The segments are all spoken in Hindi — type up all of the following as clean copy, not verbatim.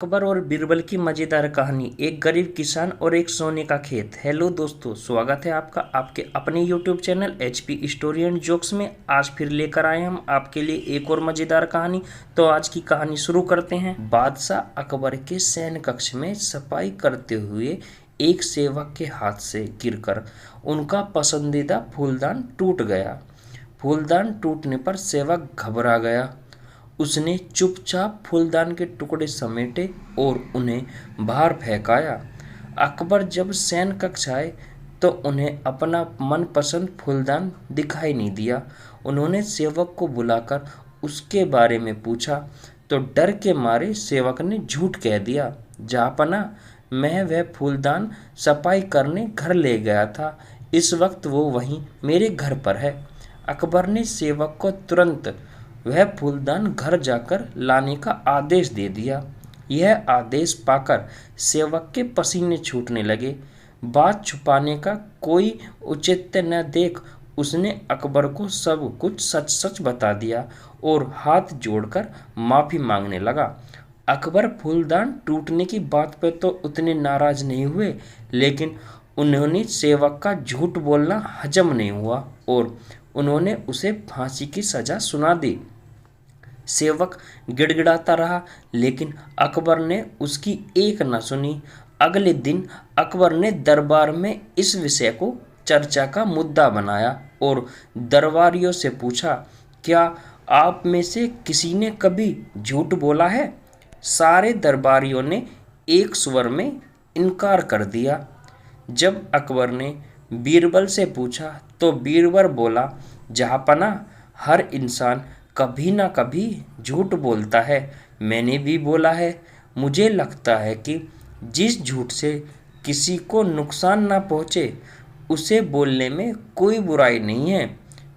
अकबर और बीरबल की मजेदार कहानी। एक गरीब किसान और एक सोने का खेत। हेलो दोस्तों, स्वागत है आपका आपके अपने YouTube channel HP story and jokes में। आज फिर लेकर आए हम आपके लिए एक और मजेदार कहानी। तो आज की कहानी शुरू करते हैं। बादशाह अकबर के सैन्य कक्ष में सफाई करते हुए एक सेवक के हाथ से गिरकर उनका पसंदीदा फूलदान टूट गया। फूलदान टूटने पर सेवक घबरा गया। उसने चुपचाप फूलदान के टुकड़े समेटे और उन्हें बाहर फेंकाया। अकबर जब सैन्य कक्ष आए तो उन्हें अपना मनपसंद फूलदान दिखाई नहीं दिया। उन्होंने सेवक को बुलाकर उसके बारे में पूछा तो डर के मारे सेवक ने झूठ कह दिया। जहाँपना, मैं वह फूलदान सफाई करने घर ले गया था। इस वक्त वो वहीं मेरे घर पर है। अकबर ने सेवक को तुरंत वह फूलदान घर जाकर लाने का आदेश दे दिया। यह आदेश पाकर सेवक के पसीने छूटने लगे। बात छुपाने का कोई औचित्य न देख उसने अकबर को सब कुछ सच सच बता दिया और हाथ जोड़कर माफी मांगने लगा। अकबर फूलदान टूटने की बात पर तो उतने नाराज नहीं हुए, लेकिन उन्होंने सेवक का झूठ बोलना हजम नहीं हुआ और उन्होंने उसे फांसी की सजा सुना दी। सेवक गिड़गिड़ाता रहा, लेकिन अकबर ने उसकी एक न सुनी। अगले दिन अकबर ने दरबार में इस विषय को चर्चा का मुद्दा बनाया और दरबारियों से पूछा, क्या आप में से किसी ने कभी झूठ बोला है? सारे दरबारियों ने एक स्वर में इनकार कर दिया। जब अकबर ने बीरबल से पूछा तो बीरबल बोला, जहाँपना, हर इंसान कभी ना कभी झूठ बोलता है। मैंने भी बोला है। मुझे लगता है कि जिस झूठ से किसी को नुकसान ना पहुँचे उसे बोलने में कोई बुराई नहीं है।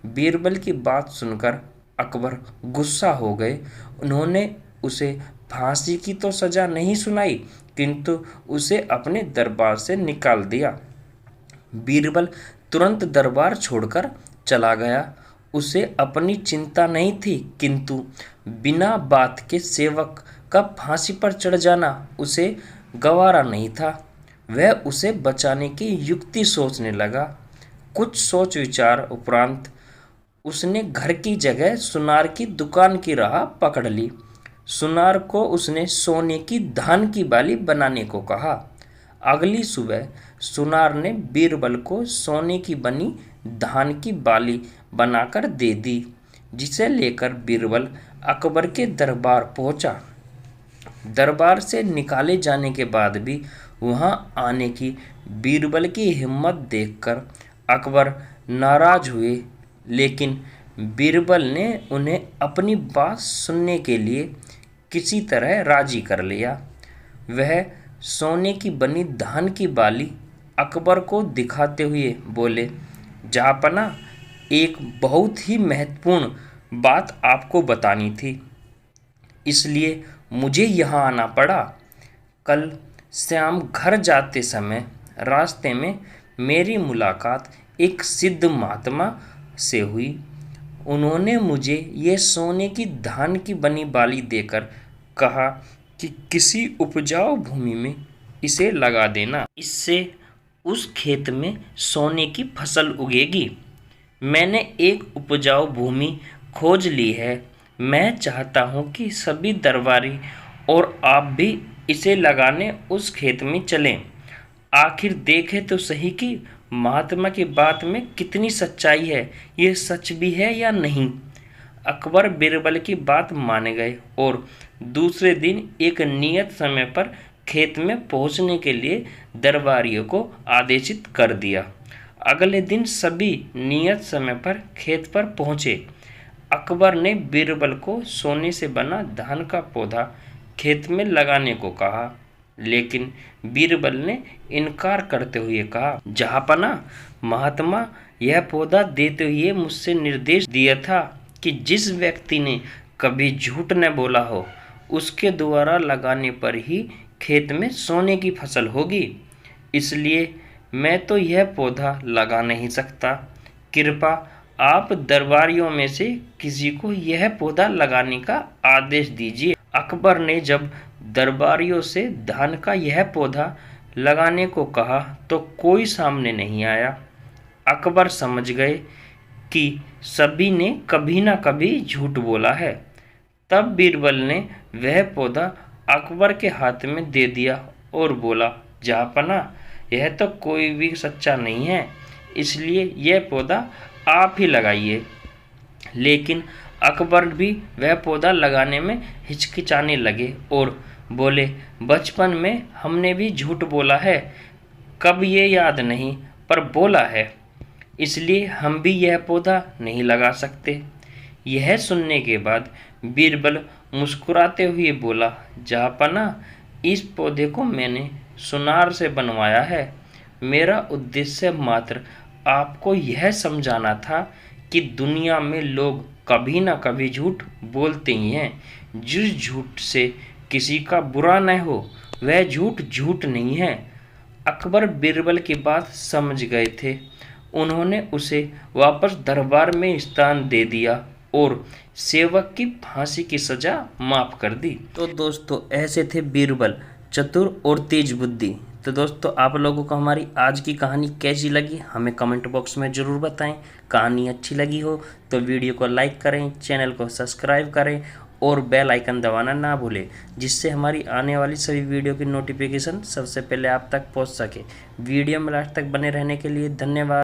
बीरबल की बात सुनकर अकबर गुस्सा हो गए। उन्होंने उसे फांसी की तो सज़ा नहीं सुनाई, किंतु उसे अपने दरबार से निकाल दिया। बीरबल तुरंत दरबार छोड़कर चला गया। उसे अपनी चिंता नहीं थी, किंतु बिना बात के सेवक का फांसी पर चढ़ जाना उसे गवारा नहीं था। वह उसे बचाने की युक्ति सोचने लगा। कुछ सोच विचार उपरांत उसने घर की जगह सुनार की दुकान की राह पकड़ ली। सुनार को उसने सोने की धान की बाली बनाने को कहा। अगली सुबह सुनार ने बीरबल को सोने की बनी धान की बाली बनाकर दे दी, जिसे लेकर बीरबल अकबर के दरबार पहुंचा। दरबार से निकाले जाने के बाद भी वहां आने की बीरबल की हिम्मत देखकर अकबर नाराज हुए, लेकिन बीरबल ने उन्हें अपनी बात सुनने के लिए किसी तरह राजी कर लिया। वह सोने की बनी धान की बाली अकबर को दिखाते हुए बोले, जहाँपना, एक बहुत ही महत्वपूर्ण बात आपको बतानी थी, इसलिए मुझे यहाँ आना पड़ा। कल शाम घर जाते समय रास्ते में मेरी मुलाकात एक सिद्ध महात्मा से हुई। उन्होंने मुझे ये सोने की धान की बनी बाली देकर कहा कि किसी उपजाऊ भूमि में इसे लगा देना, इससे उस खेत में सोने की फसल उगेगी। मैंने एक उपजाऊ भूमि खोज ली है। मैं चाहता हूँ कि सभी दरबारी और आप भी इसे लगाने उस खेत में चलें। आखिर देखें तो सही कि महात्मा की बात में कितनी सच्चाई है, ये सच भी है या नहीं। अकबर बीरबल की बात मान गए और दूसरे दिन एक नियत समय पर खेत में पहुंचने के लिए दरबारियों को आदेशित कर दिया। अगले दिन सभी नियत समय पर खेत पर पहुंचे। अकबर ने बीरबल को सोने से बना धान का पौधा खेत में लगाने को कहा, लेकिन बीरबल ने इनकार करते हुए कहा, जहाँपना, महात्मा, यह पौधा देते हुए मुझसे निर्देश दिया था कि जिस व्यक्ति ने कभी झूठ न बोला हो उसके द्वारा लगाने पर ही खेत में सोने की फसल होगी। इसलिए मैं तो यह पौधा लगा नहीं सकता। कृपा आप दरबारियों में से किसी को यह पौधा लगाने का आदेश दीजिए। अकबर ने जब दरबारियों से धान का यह पौधा लगाने को कहा तो कोई सामने नहीं आया। अकबर समझ गए कि सभी ने कभी ना कभी झूठ बोला है। तब बीरबल ने वह पौधा अकबर के हाथ में दे दिया और बोला, जहाँपना, यह तो कोई भी सच्चा नहीं है, इसलिए यह पौधा आप ही लगाइए। लेकिन अकबर भी वह पौधा लगाने में हिचकिचाने लगे और बोले, बचपन में हमने भी झूठ बोला है, कब ये याद नहीं, पर बोला है, इसलिए हम भी यह पौधा नहीं लगा सकते। यह सुनने के बाद बीरबल मुस्कुराते हुए बोला, जहाँपना, इस पौधे को मैंने सुनार से बनवाया है। मेरा उद्देश्य मात्र आपको यह समझाना था कि दुनिया में लोग कभी ना कभी झूठ बोलते ही हैं। जिस झूठ से किसी का बुरा न हो वह झूठ झूठ नहीं है। अकबर बीरबल की बात समझ गए थे। उन्होंने उसे वापस दरबार में स्थान दे दिया और सेवक की फांसी की सजा माफ कर दी। तो दोस्तों, ऐसे थे बीरबल, चतुर और तेज बुद्धि। तो दोस्तों, आप लोगों को हमारी आज की कहानी कैसी लगी हमें कमेंट बॉक्स में ज़रूर बताएं। कहानी अच्छी लगी हो तो वीडियो को लाइक करें, चैनल को सब्सक्राइब करें और बेल आइकन दबाना ना भूलें, जिससे हमारी आने वाली सभी वीडियो की नोटिफिकेशन सबसे पहले आप तक पहुंच सके। वीडियो में लास्ट तक बने रहने के लिए धन्यवाद।